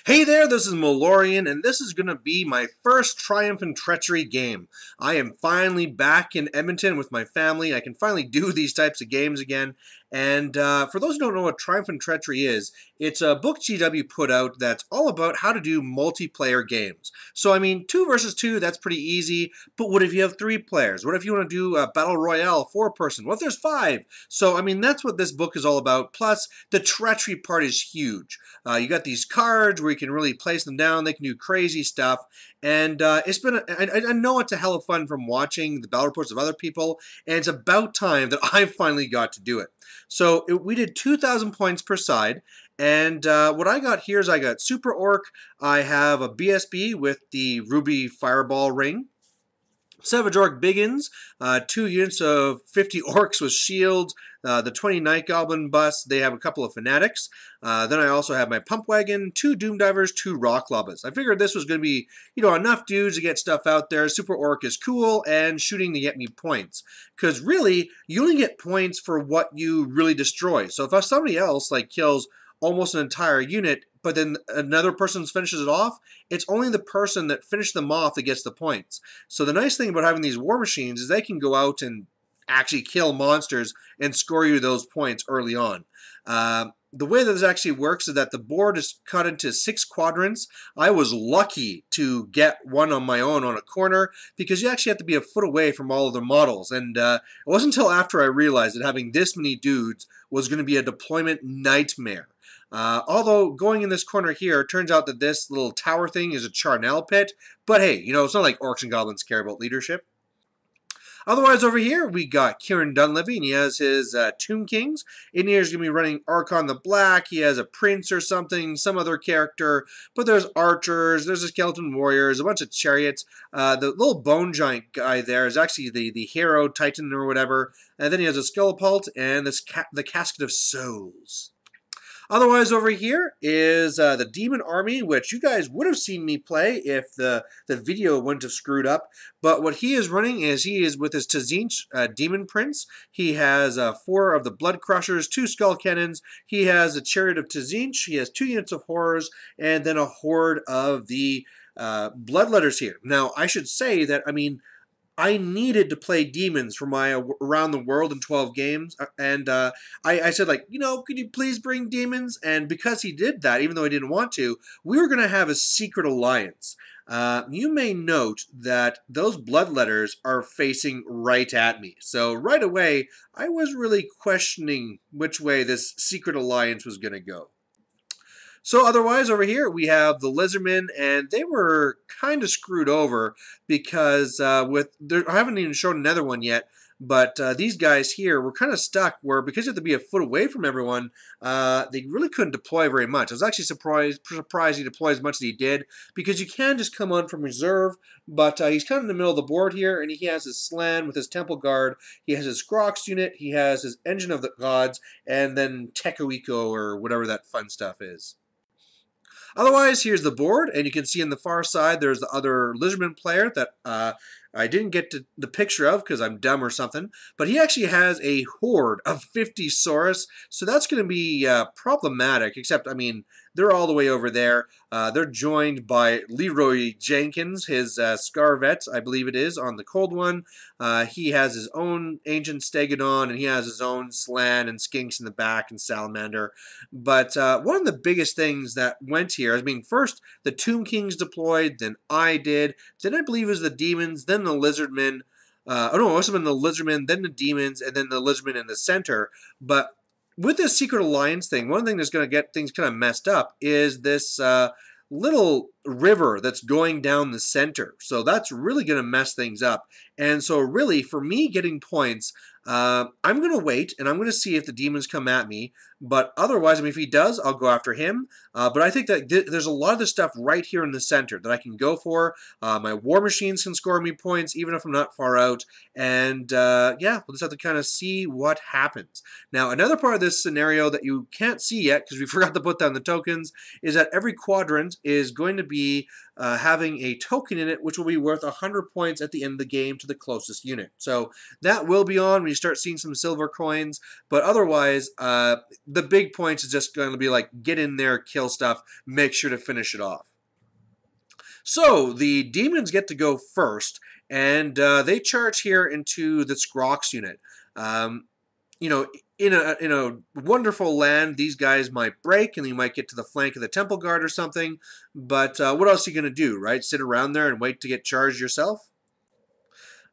Hey there, this is Malorian, and this is going to be my first Triumph and Treachery game. I am finally back in Edmonton with my family. I can finally do these types of games again. And for those who don't know what Triumph and Treachery is, it's a book GW put out that's all about how to do multiplayer games. So, I mean, 2 versus 2, that's pretty easy. But what if you have 3 players? What if you want to do a Battle Royale, 4-person? What if there's 5? So, I mean, that's what this book is all about. Plus, the Treachery part is huge. You got these cards where you can really place them down. They can do crazy stuff. And it's been, I know it's a hell of fun from watching the battle reports of other people. And it's about time that I finally got to do it. So we did 2,000 points per side. And what I got here is I got Super Orc. I have a BSB with the Ruby Fireball Ring. Savage Orc Biggins, 2 units of 50 Orcs with shields, the 20 Night Goblin bus, they have a couple of Fanatics. Then I also have my Pump Wagon, 2 Doom Divers, 2 Rock Lobbas. I figured this was going to be, enough dudes to get stuff out there. Super Orc is cool, and shooting to get me points. Because really, you only get points for what you really destroy. So if somebody else, kills almost an entire unit, but then another person finishes it off, it's only the person that finished them off that gets the points. So the nice thing about having these war machines is they can go out and actually kill monsters and score you those points early on. The way that this actually works is that the board is cut into 6 quadrants. I was lucky to get one on my own on a corner because you actually have to be a foot away from all of the models. And it wasn't until after I realized that having this many dudes was going to be a deployment nightmare. Although going in this corner here, it turns out that this little tower thing is a Charnel pit. But hey, it's not like Orcs and Goblins care about leadership. Otherwise, over here, we got Kieran Dunleavy, and he has his Tomb Kings. In here, he's going to be running Archon the Black. He has a Prince or something, some other character. But there's Archers, there's a Skeleton Warriors, a bunch of Chariots. The little Bone Giant guy there is actually the Hero, Titan, or whatever. And then he has a Scullipult and the Casket of Souls. Otherwise, over here is the Demon Army, which you guys would have seen me play if the video wouldn't have screwed up. But what he is running is he is with his Tzinch Demon Prince. He has 4 of the Blood Crushers, 2 Skull Cannons. He has a Chariot of Tzinch. He has 2 units of Horrors, and then a horde of the Bloodletters here. Now, I should say that, I needed to play demons for my Around the World in 12 games, and I said, could you please bring demons? And because he did that, even though I didn't want to, we were going to have a secret alliance. You may note that those Bloodletters are facing right at me. So right away, I was really questioning which way this secret alliance was going to go. So otherwise, over here, we have the Lizardmen, and they were kind of screwed over because I haven't even shown another one yet, but these guys here were kind of stuck where because you have to be a foot away from everyone, they really couldn't deploy very much. I was actually surprised he deployed as much as he did because you can just come on from reserve, but he's kind of in the middle of the board here, and he has his Slan with his Temple Guard, he has his Scrox unit, he has his Engine of the Gods, and then Tekoiko or whatever that fun stuff is. Otherwise, here's the board, and you can see on the far side there's the other Lizardman player that I didn't get the picture of because I'm dumb or something, but he actually has a horde of 50 Saurus, so that's going to be problematic, except, they're all the way over there. They're joined by Leroy Jenkins, his Scarvet, I believe it is, on the Cold One. He has his own Ancient Stegodon, and he has his own Slan and Skinks in the back and Salamander. But one of the biggest things that went here, first the Tomb Kings deployed, then I did, then I believe it was the Demons, then the Lizardmen. It must have been the Lizardmen, then the Demons, and then the Lizardmen in the center. But with this Secret Alliance thing, one thing that's going to get things kind of messed up is this little river that's going down the center. So that's really going to mess things up. And so really, for me getting points, I'm going to wait, and I'm going to see if the demons come at me. But otherwise, if he does, I'll go after him. But I think that there's a lot of this stuff right here in the center that I can go for. My war machines can score me points, even if I'm not far out. And yeah, we'll just have to kind of see what happens. Now, another part of this scenario that you can't see yet, because we forgot to put down the tokens, is that every quadrant is going to be having a token in it which will be worth 100 points at the end of the game to the closest unit. So that will be on when you start seeing some silver coins, but otherwise the big points is just going to be like get in there, kill stuff, make sure to finish it off. So the demons get to go first, and they charge here into the Scrox unit. You know, in a wonderful land, these guys might break, and you might get to the flank of the Temple Guard or something. But what else are you going to do, right? Sit around there and wait to get charged yourself?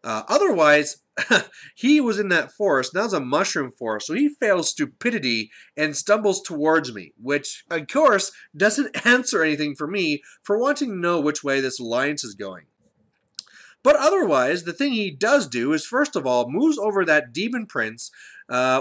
Otherwise, he was in that forest. That was a mushroom forest, so he fails stupidity and stumbles towards me, which, of course, doesn't answer anything for me for wanting to know which way this alliance is going. But otherwise, the thing he does do is, first of all, moves over that demon prince,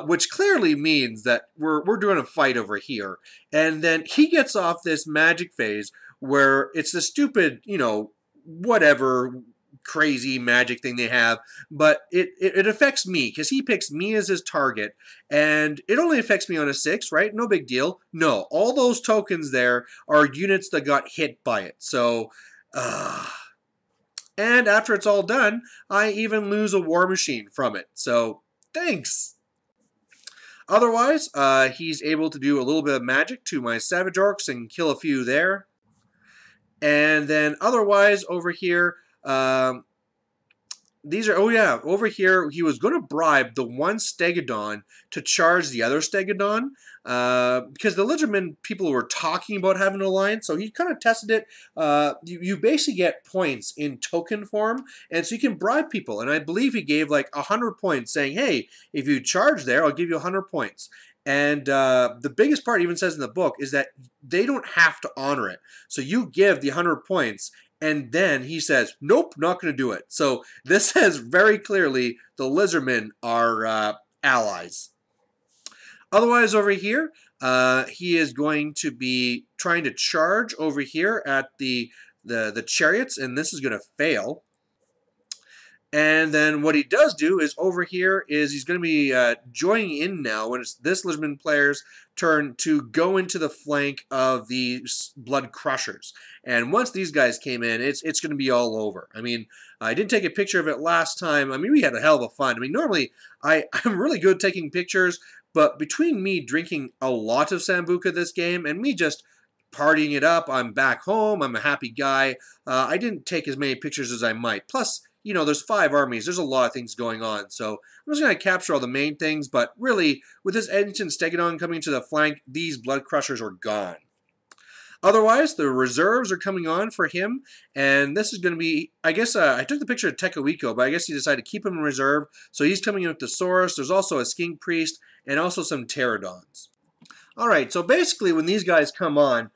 which clearly means that we're doing a fight over here. And then he gets off this magic phase where it's the stupid, you know, whatever crazy magic thing they have, but it affects me because he picks me as his target, and it only affects me on a 6, right? No big deal. No, all those tokens there are units that got hit by it. So, and after it's all done, I even lose a war machine from it. So, thanks. Otherwise, he's able to do a little bit of magic to my Savage Orcs and kill a few there. And then otherwise, over here, these are, oh yeah, over here, he was going to bribe the one Stegodon to charge the other Stegodon, because the Lizardmen people were talking about having an alliance, so he kind of tested it. You basically get points in token form, and so you can bribe people, and I believe he gave like 100 points, saying, hey, if you charge there, I'll give you 100 points. And the biggest part even says in the book is that they don't have to honor it. So you give the 100 points, and then he says, nope, not going to do it. So this says very clearly the Lizardmen are allies. Otherwise, over here, he is going to be trying to charge over here at the chariots, and this is going to fail. And then what he does do is over here is he's going to be joining in now when it's this Lizardman player's turn to go into the flank of the Blood Crushers. And once these guys came in, it's going to be all over. I mean, I did take a picture of it last time. I mean, we had a hell of a fun. I mean, normally I'm really good at taking pictures, but between me drinking a lot of Sambuca this game and me just partying it up, I'm back home, I'm a happy guy. I didn't take as many pictures as I might. Plus, you know, there's 5 armies. There's a lot of things going on. So I'm just going to capture all the main things. But really, with this ancient Stegodon coming to the flank, these Blood Crushers are gone. Otherwise, the reserves are coming on for him. And this is going to be, I guess, I took the picture of Tekawiko, but I guess he decided to keep him in reserve. So he's coming in with the Saurus. There's also a Skink Priest and also some Pterodons. All right, so basically when these guys come on,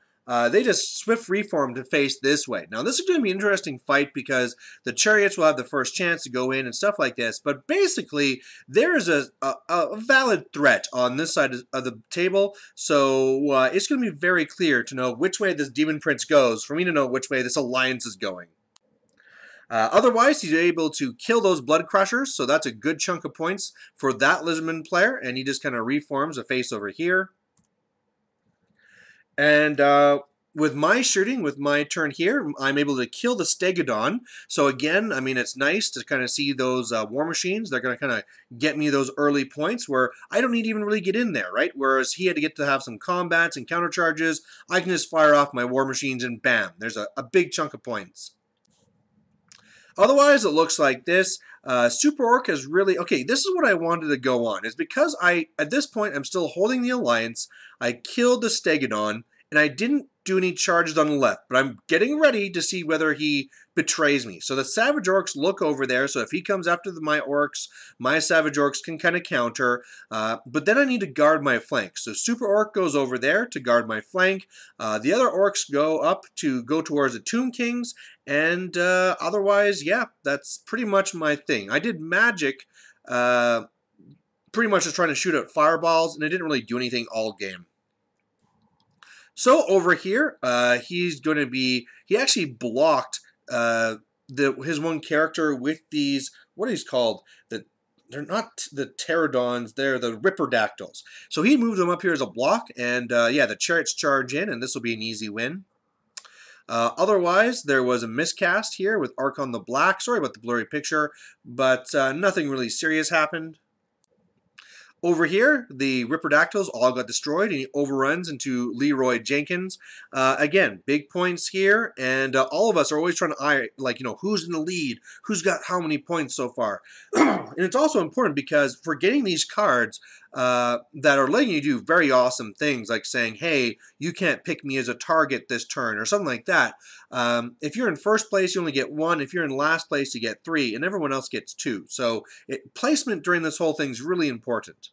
they just swift reform to face this way. Now, this is going to be an interesting fight because the chariots will have the first chance to go in and stuff like this. But basically, there is a valid threat on this side of the table. So it's going to be very clear to know which way this Demon Prince goes for me to know which way this alliance is going. Otherwise, he's able to kill those Blood Crushers. So that's a good chunk of points for that Lizardman player. And he just kind of reforms a face over here. And with my shooting, with my turn here, I'm able to kill the Stegodon. So again, I mean, it's nice to kind of see those war machines. They're going to kind of get me those early points where I don't need to even really get in there, right? Whereas he had to get to have some combats and countercharges. I can just fire off my war machines and bam, there's a big chunk of points. Otherwise, it looks like this. Super Orc is really... Okay, this is what I wanted to go on. Is because at this point, I'm still holding the Alliance. I killed the Stegodon, and I didn't do any charges on the left. But I'm getting ready to see whether he betrays me. So the Savage Orcs look over there. So if he comes after my Orcs, my Savage Orcs can kind of counter. But then I need to guard my flank. So Super Orc goes over there to guard my flank. The other Orcs go up to go towards the Tomb Kings. And otherwise, yeah, that's pretty much my thing. I did magic, pretty much just trying to shoot at fireballs, and it didn't really do anything all game. So over here, he's going to be, he actually blocked his one character with these, what are these called? They're not the Pterodons, they're the Ripperdactyls. So he moved them up here as a block, and yeah, the chariots charge in, and this will be an easy win. Otherwise, there was a miscast here with Archon the Black. Sorry about the blurry picture, but nothing really serious happened. Over here, the Ripperdactyls all got destroyed, and he overruns into Leroy Jenkins. Again, big points here, and all of us are always trying to eye, like, who's in the lead, who's got how many points so far. And it's also important because for getting these cards that are letting you do very awesome things, like saying, hey, you can't pick me as a target this turn, or something like that. If you're in first place, you only get 1. If you're in last place, you get 3, and everyone else gets 2. So placement during this whole thing is really important.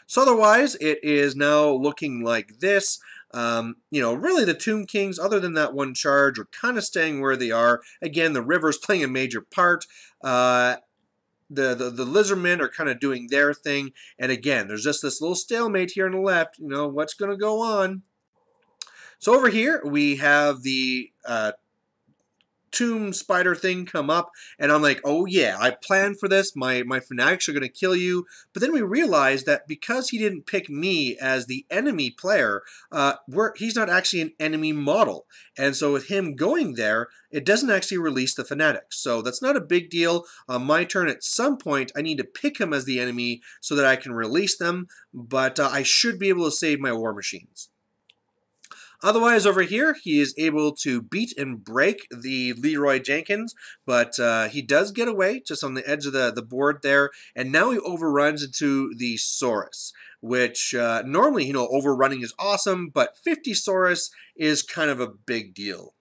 So otherwise, it is now looking like this. Really the Tomb Kings, other than that one charge, are kind of staying where they are. Again, the river's playing a major part. The Lizardmen are kind of doing their thing. And again, there's just this little stalemate here on the left. What's going to go on? So over here, we have the tomb spider thing come up, and I'm like, oh yeah, I planned for this, my fanatics are going to kill you. But then we realized that because he didn't pick me as the enemy player, he's not actually an enemy model, and so with him going there, it doesn't actually release the fanatics. So that's not a big deal. On my turn, at some point, I need to pick him as the enemy so that I can release them, but I should be able to save my war machines. Otherwise, over here, he is able to beat and break the Leroy Jenkins, but he does get away just on the edge of the board there, and now he overruns into the Saurus, which normally, overrunning is awesome, but 50 Saurus is kind of a big deal.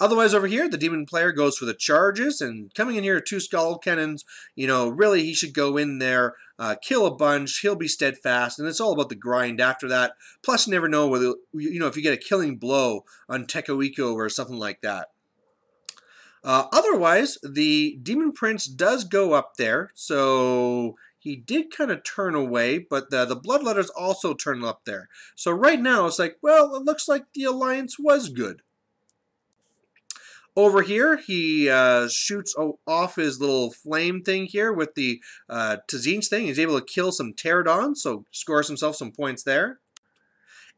Otherwise, over here, the demon player goes for the charges, and coming in here, 2 skull cannons, really he should go in there, kill a bunch, he'll be steadfast, and it's all about the grind after that. Plus, you never know whether, if you get a killing blow on Tekoiko or something like that. Otherwise, the Demon Prince does go up there, so he did kind of turn away, but the Bloodletters also turn up there. So right now, it's like, well, it looks like the alliance was good. Over here, he shoots off his little flame thing here with the Tzitzit thing. He's able to kill some pterodons, so scores himself some points there.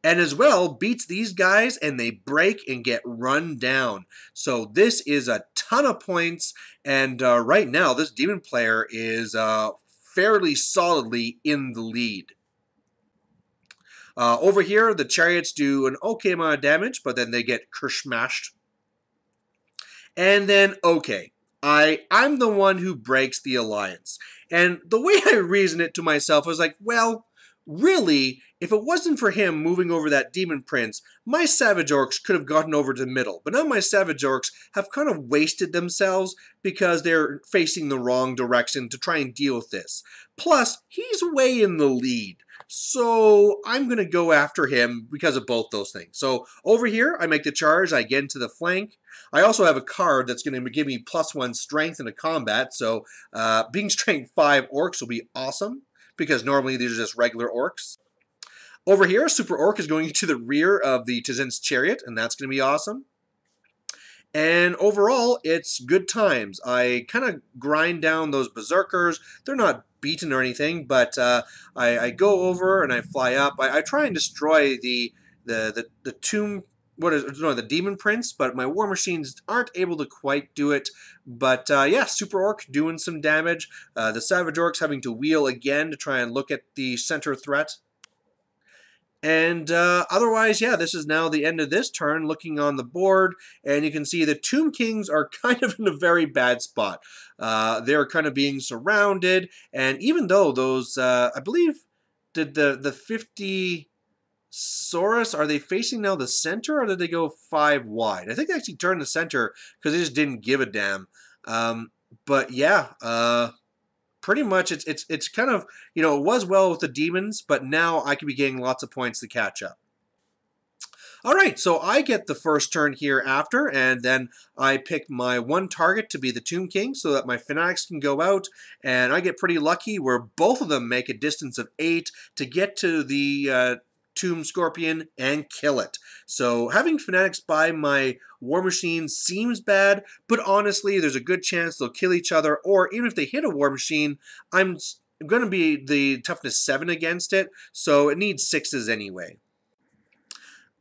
And as well, beats these guys, and they break and get run down. So this is a ton of points, and right now, this demon player is fairly solidly in the lead. Over here, the chariots do an okay amount of damage, but then they get kershmashed. And then, okay, I'm the one who breaks the alliance. And the way I reason it to myself was like, well, really, if it wasn't for him moving over that Demon Prince, my Savage Orcs could have gotten over to the middle. But now my Savage Orcs have kind of wasted themselves because they're facing the wrong direction to try and deal with this. Plus, he's way in the lead. So I'm going to go after him because of both those things. So over here, I make the charge. I get into the flank. I also have a card that's going to give me +1 strength in a combat. So being strength 5 orcs will be awesome because normally these are just regular orcs. Over here, Super Orc is going to the rear of the Tzitzit's chariot, and that's going to be awesome. And overall, it's good times. I kind of grind down those berserkers. They're not beaten or anything, but I go over and I fly up. I try and destroy the tomb. The Demon Prince, but my war machines aren't able to quite do it. But yeah, Super Orc doing some damage. The Savage Orcs having to wheel again to try and look at the center threat. And otherwise, yeah, this is now the end of this turn, looking on the board, and you can see the Tomb Kings are kind of in a very bad spot. They're kind of being surrounded, and even though those, I believe, did the 50 Saurus, are they facing now the center, or did they go 5 wide? I think they actually turned the center because they just didn't give a damn. But yeah, pretty much it's kind of, it was well with the demons, but now I could be getting lots of points to catch up. Alright, so I get the first turn here after, and then I pick my one target to be the Tomb King so that my Fanatics can go out, and I get pretty lucky where both of them make a distance of 8 to get to the Tomb Scorpion and kill it. So having Fanatics by my war machine seems bad, but honestly, there's a good chance they'll kill each other, or even if they hit a war machine, I'm going to be the toughness 7 against it, so it needs 6s anyway.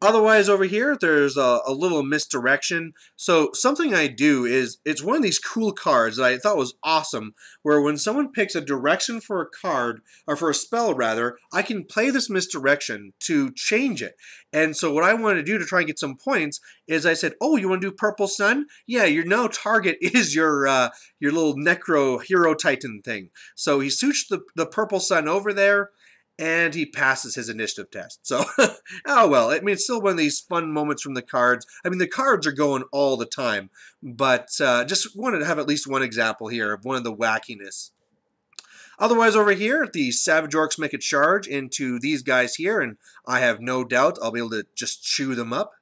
Otherwise, over here, there's a little misdirection. So something I do is, it's one of these cool cards that I thought was awesome, where when someone picks a direction for a card, or for a spell rather, I can play this misdirection to change it. And so what I wanted to do to try and get some points is I said, oh, you want to do Purple Sun? Yeah, your now target is your little Necro Hero Titan thing. So he switched the Purple Sun over there, and he passes his initiative test. So, oh well. I mean, it's still one of these fun moments from the cards. I mean, the cards are going all the time, but just wanted to have at least one example here of one of the wackiness. Otherwise, over here, the Savage Orcs make a charge into these guys here, and I have no doubt I'll be able to just chew them up.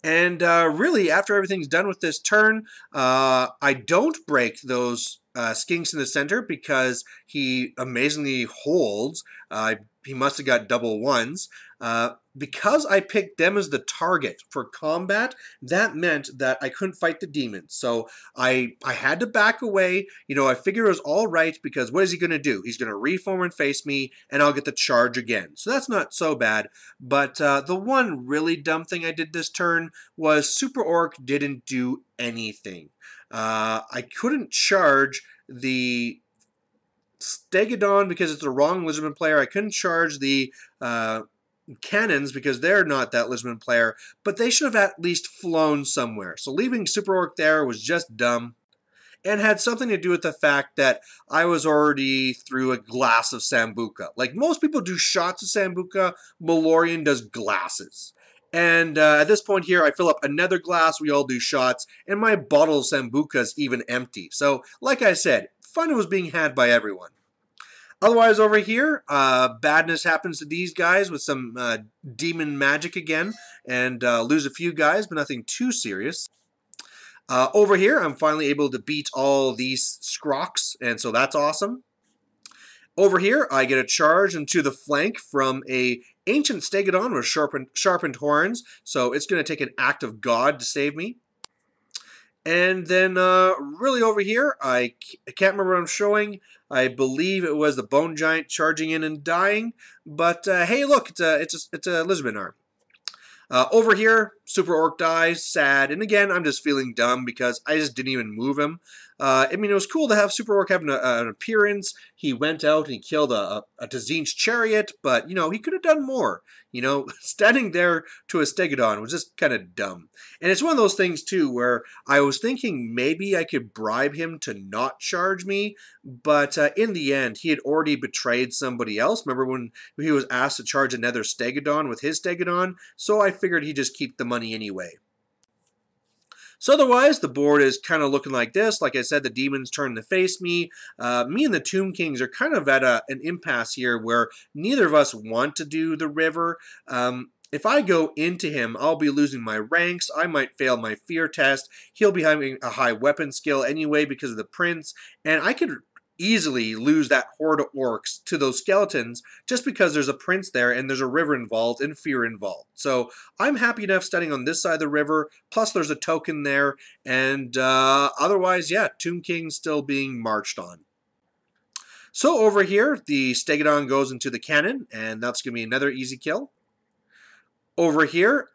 And really, after everything's done with this turn, I don't break those skinks in the center because he amazingly holds. He must have got double ones. Because I picked them as the target for combat, that meant that I couldn't fight the demons. So I had to back away. You know, I figured it was all right because what is he going to do? He's going to reform and face me, and I'll get the charge again. So that's not so bad. But the one really dumb thing I did this turn was Super Orc didn't do anything. I couldn't charge the Stegodon because it's the wrong Lizardman player. I couldn't charge the cannons because they're not that Lizardman player, but they should have at least flown somewhere. So leaving Super Orc there was just dumb, and had something to do with the fact that I was already through a glass of Sambuca. Like most people do shots of Sambuca, Malorian does glasses. And at this point here, I fill up another glass, we all do shots, and my bottle of Sambuca is even empty. So, like I said, fun was being had by everyone. Otherwise, over here, badness happens to these guys with some demon magic again, and lose a few guys, but nothing too serious. Over here, I'm finally able to beat all these Scrocs, and so that's awesome. Over here, I get a charge into the flank from a Ancient Stegodon with sharpened horns, so it's going to take an act of God to save me. And then, really over here, I can't remember what I'm showing. I believe it was the Bone Giant charging in and dying. But, hey, look, it's a Lizardman army. Over here, Super Orc dies, sad. And again, I'm just feeling dumb because I just didn't even move him. I mean, it was cool to have Super Orc have an appearance. He went out and he killed a Tzinch's chariot, but, you know, he could have done more. You know, standing there to a Stegodon was just kind of dumb. And it's one of those things, too, where I was thinking maybe I could bribe him to not charge me, but in the end, he had already betrayed somebody else. Remember when he was asked to charge another Stegodon with his Stegodon? So I figured he'd just keep the money anyway. So otherwise, the board is kind of looking like this. Like I said, the demons turn to face me. Me and the Tomb Kings are kind of at an impasse here where neither of us want to do the river. If I go into him, I'll be losing my ranks. I might fail my fear test. He'll be having a high weapon skill anyway because of the prince. And I could easily lose that horde of orcs to those skeletons just because there's a prince there and there's a river involved and fear involved. So I'm happy enough standing on this side of the river, plus there's a token there, and otherwise, yeah, Tomb King's still being marched on. So over here, the Stegodon goes into the cannon, and that's going to be another easy kill. Over here,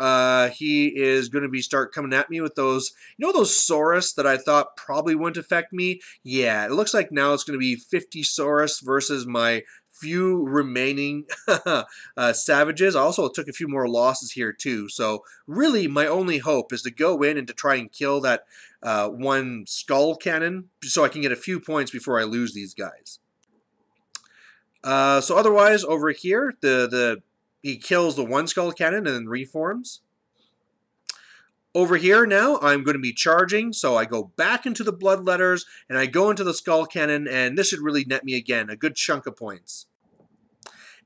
he is going to start coming at me with those, you know, those Saurus that I thought probably wouldn't affect me? Yeah, it looks like now it's going to be 50 Saurus versus my few remaining savages. I also took a few more losses here too. So really, my only hope is to go in and to try and kill that one skull cannon so I can get a few points before I lose these guys. So otherwise, over here, he kills the one skull cannon and then reforms. Over here now, I'm going to be charging, so I go back into the bloodletters, and I go into the skull cannon, and this should really net me again a good chunk of points.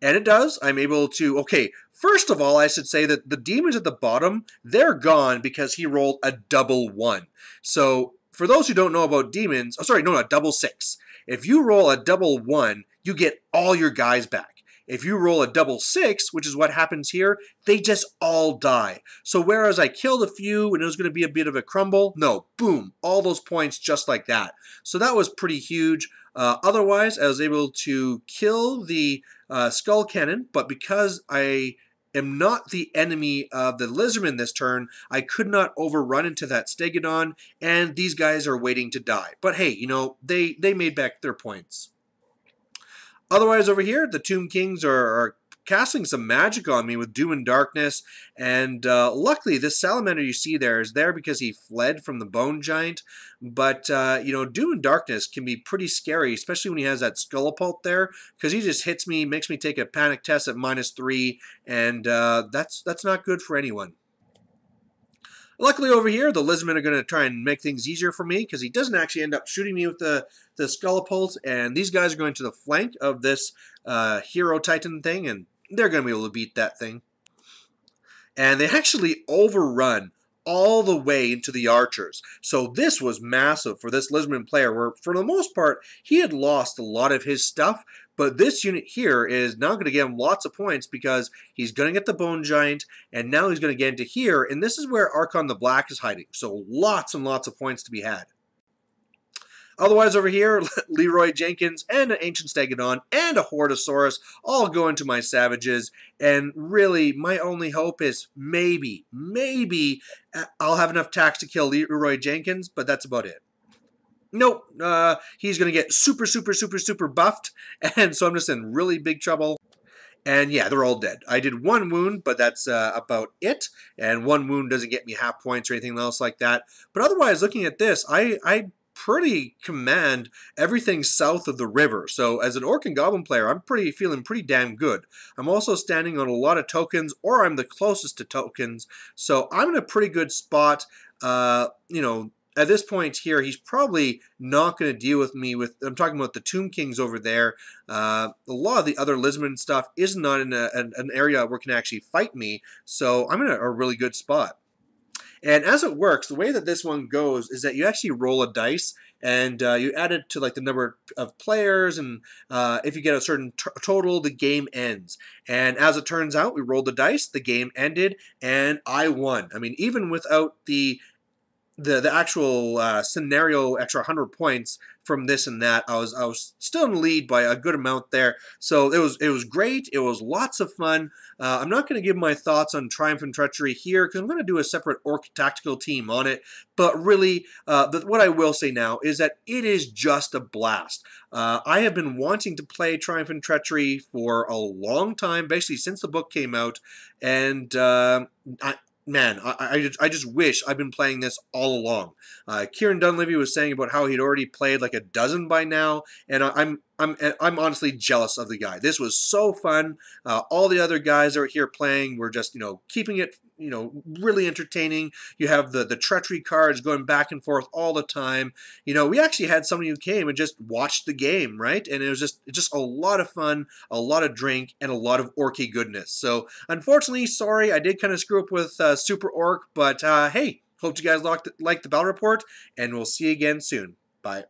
And it does. I'm able to... Okay, first of all, I should say that the demons at the bottom, they're gone because he rolled a double 1. So, for those who don't know about demons... Oh, sorry, no, a double 6. If you roll a double 1, you get all your guys back. If you roll a double 6, which is what happens here, they just all die. So whereas I killed a few and it was going to be a bit of a crumble, no, boom, all those points just like that. So that was pretty huge. Otherwise, I was able to kill the skull cannon, but because I am not the enemy of the Lizardmen this turn, I could not overrun into that Stegodon, and these guys are waiting to die. But hey, you know, they made back their points. Otherwise, over here, the Tomb Kings are casting some magic on me with Doom and Darkness, and luckily this Salamander you see there is there because he fled from the Bone Giant, but you know, Doom and Darkness can be pretty scary, especially when he has that Scullipult there, because he just hits me, makes me take a panic test at -3, and that's not good for anyone. Luckily over here, the Lizardmen are going to try and make things easier for me because he doesn't actually end up shooting me with the Scullipult, and these guys are going to the flank of this Hero Titan thing, and they're going to be able to beat that thing. And they actually overrun all the way into the archers. So this was massive for this Lizardman player, where for the most part, he had lost a lot of his stuff, but this unit here is now going to give him lots of points because he's going to get the Bone Giant, and now he's going to get into here, and this is where Archon the Black is hiding. So lots and lots of points to be had. Otherwise, over here, Leroy Jenkins and an Ancient Stegodon and a Hordosaurus all go into my Savages, and really, my only hope is maybe I'll have enough tax to kill Leroy Jenkins, but that's about it. Nope, he's going to get super buffed, and so I'm just in really big trouble. And yeah, they're all dead. I did 1 wound, but that's about it. And 1 wound doesn't get me half points or anything else like that. But otherwise, looking at this, I pretty command everything south of the river. So as an Orc and Goblin player, I'm feeling pretty damn good. I'm also standing on a lot of tokens, or I'm the closest to tokens. So I'm in a pretty good spot. You know, at this point here, he's probably not going to deal with me with, I'm talking about the Tomb Kings over there. A lot of the other Lizardman stuff is not in an area where it can actually fight me. So I'm in a really good spot. And as it works, the way that this one goes is that you actually roll a dice, and you add it to like the number of players, and if you get a certain total, the game ends. And as it turns out, we rolled the dice, the game ended, and I won. I mean, even without the actual scenario extra 100 points from this and that, I was still in the lead by a good amount there. So it was great. It was lots of fun. I'm not going to give my thoughts on Triumph and Treachery here because I'm going to do a separate Orc tactical team on it. But really, what I will say now is that it is just a blast. I have been wanting to play Triumph and Treachery for a long time, basically since the book came out, and man, I just wish I'd been playing this all along. Kieran Dunleavy was saying about how he'd already played like a dozen by now, and I'm honestly jealous of the guy. This was so fun. All the other guys that were here playing were just, you know, keeping it, you know, really entertaining. You have the treachery cards going back and forth all the time. You know, we actually had somebody who came and just watched the game, right? And it was just a lot of fun, a lot of drink, and a lot of orky goodness. So unfortunately, sorry, I did kind of screw up with Super Orc, but hey, hope you guys liked the battle report, and we'll see you again soon. Bye.